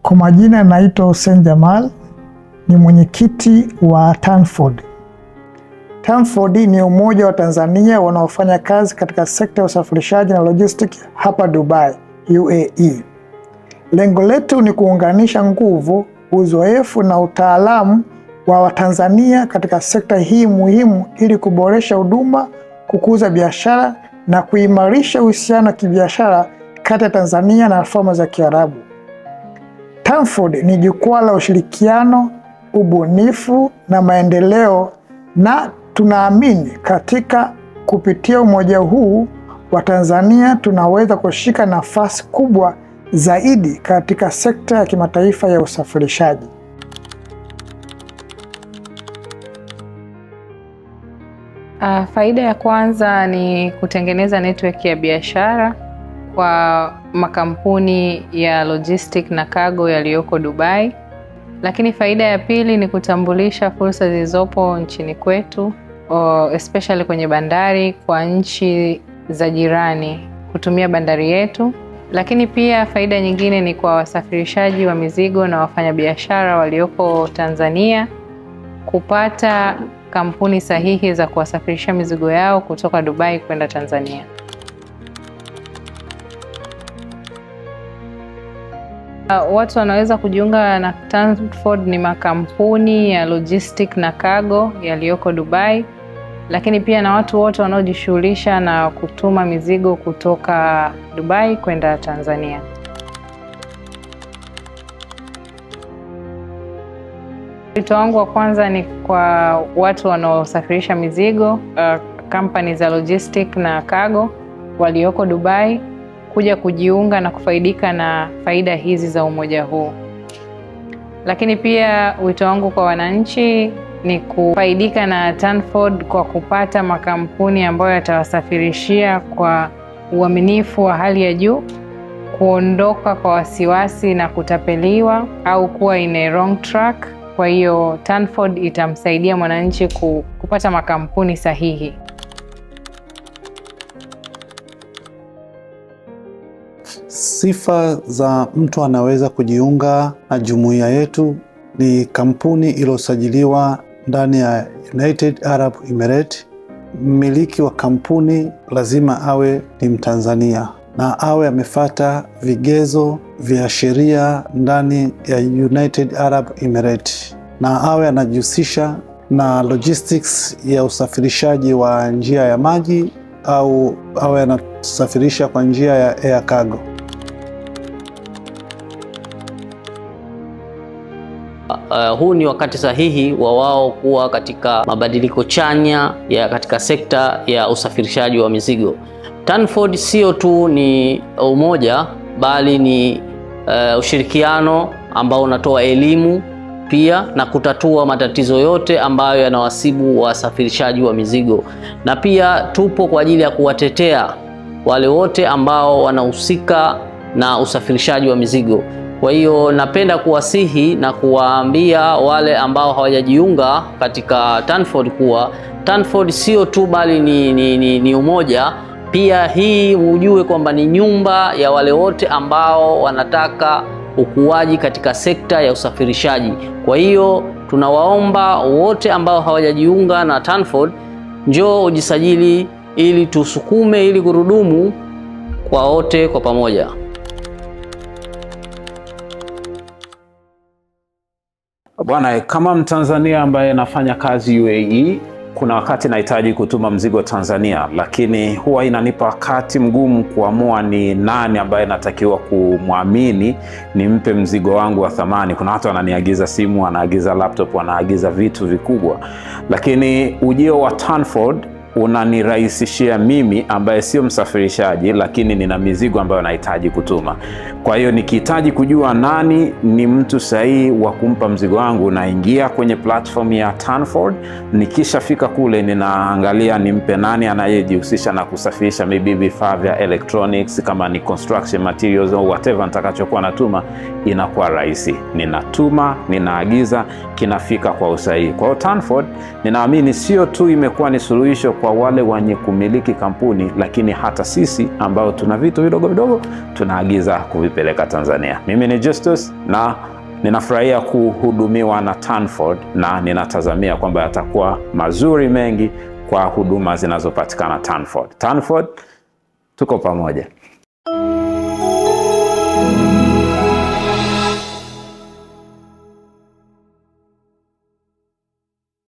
Kwa majina naitwa Hussein Jamal, ni mwenyekiti wa Tanford. Tanford ni umoja wa Tanzania wanaofanya kazi katika sekta ya usafirishaji na logistics hapa Dubai, UAE. Lengo letu ni kuunganisha nguvu, uzoefu na utaalamu wa Watanzania katika sekta hii muhimu ili kuboresha huduma, kukuza biashara na kuimarisha uhusiano wa kibiashara kati ya Tanzania na Falme za Kiarabu. Tanford ni jukwaa la ushirikiano, ubunifu na maendeleo, na tunaamini katika kupitia umoja huu wa Tanzania tunaweza kushika nafasi kubwa zaidi katika sekta ya kimataifa ya usafirishaji. Faida ya kwanza ni kutengeneza network ya biashara kwa makampuni ya logistic na cargo yaliyoko Dubai. Lakini faida ya pili ni kutambulisha fursa zilizopo nchini kwetu, especially kwenye bandari kwa nchi za jirani kutumia bandari yetu. Lakini pia faida nyingine ni kwa wasafirishaji wa mizigo na wafanyabiashara walioko Tanzania kupata kampuni sahihi za kuwasafirisha mizigo yao kutoka Dubai kwenda Tanzania. Watu wanaweza kujiunga na Tanford ni makampuni ya logistic na cargo yaliyoko Dubai, lakini pia na watu wote wanaojishughulisha na kutuma mizigo kutoka Dubai kwenda Tanzania. Wito wangu wa kwanza ni kwa watu wanaosafirisha mizigo, company za logistic na cargo walioko Dubai kuja kujiunga na kufaidika na faida hizi za umoja huu. Lakini pia wito wangu kwa wananchi ni kufaidika na Tanford kwa kupata makampuni ambayo yatawasafirishia kwa uaminifu wa hali ya juu, kuondoka kwa wasiwasi na kutapeliwa au kuwa in a wrong track. Kwa hiyo Tanford itamsaidia mwananchi kupata makampuni sahihi. Sifa za mtu anaweza kujiunga na jumuiya yetu ni kampuni iliyosajiliwa ndani ya United Arab Emirates. Mmiliki wa kampuni lazima awe ni Mtanzania na awe amefuata vigezo vya sheria ndani ya United Arab Emirates, na awe anajihusisha na logistics ya usafirishaji wa njia ya maji au awe anasafirisha kwa njia ya air cargo. Huu ni wakati sahihi wa wao kuwa katika mabadiliko chanya katika sekta ya usafirishaji wa mizigo. Tanford sio tu ni umoja, bali ni ushirikiano ambao unatoa elimu pia na kutatua matatizo yote ambayo yanawasibu wasafirishaji wa mizigo. Na pia tupo kwa ajili ya kuwatetea wale wote ambao wanahusika na usafirishaji wa mizigo. Kwa hiyo napenda kuwasihi na kuwaambia wale ambao hawajajiunga katika Tanford kuwa Tanford sio tu bali ni umoja. Pia hii ujue kwamba ni nyumba ya wale wote ambao wanataka ukuaji katika sekta ya usafirishaji. Kwa hiyo tunawaomba wote ambao hawajajiunga na Tanford, njoo ujisajili ili tusukume ili gurudumu kwa wote kwa pamoja. Bwana, kama Mtanzania ambaye nafanya kazi UAE, kuna wakati nahitaji kutuma mzigo Tanzania, lakini huwa inanipa wakati mgumu kuamua ni nani ambaye natakiwa kumwamini nimpe mzigo wangu wa thamani. Kuna watu wananiagiza simu, wanaagiza laptop, wanaagiza vitu vikubwa, lakini ujio wa Tanford unanirahisishia mimi ambaye sio msafirishaji lakini nina mizigo ambayo nahitaji kutuma. Kwa hiyo nikihitaji kujua nani ni mtu sahihi wa kumpa mzigo wangu, naingia kwenye platform ya Tanford. Nikishafika kule ninaangalia nimpe nani anayejihusisha na kusafirisha maybe vifaa vya electronics, kama ni construction materials au whatever nitakachokuwa natuma, inakuwa rahisi. Ninatuma, ninaagiza, kinafika kwa usahihi. Kwa hiyo Tanford ninaamini sio tu imekuwa ni suluhisho kwa kwa wale wenye kumiliki kampuni, lakini hata sisi ambao tuna vitu vidogo vidogo tunaagiza kuvipeleka Tanzania. Mimi ni Justus na ninafurahia kuhudumiwa na Tanford na ninatazamia kwamba yatakuwa mazuri mengi kwa huduma zinazopatikana Tanford. Tanford, tuko pamoja.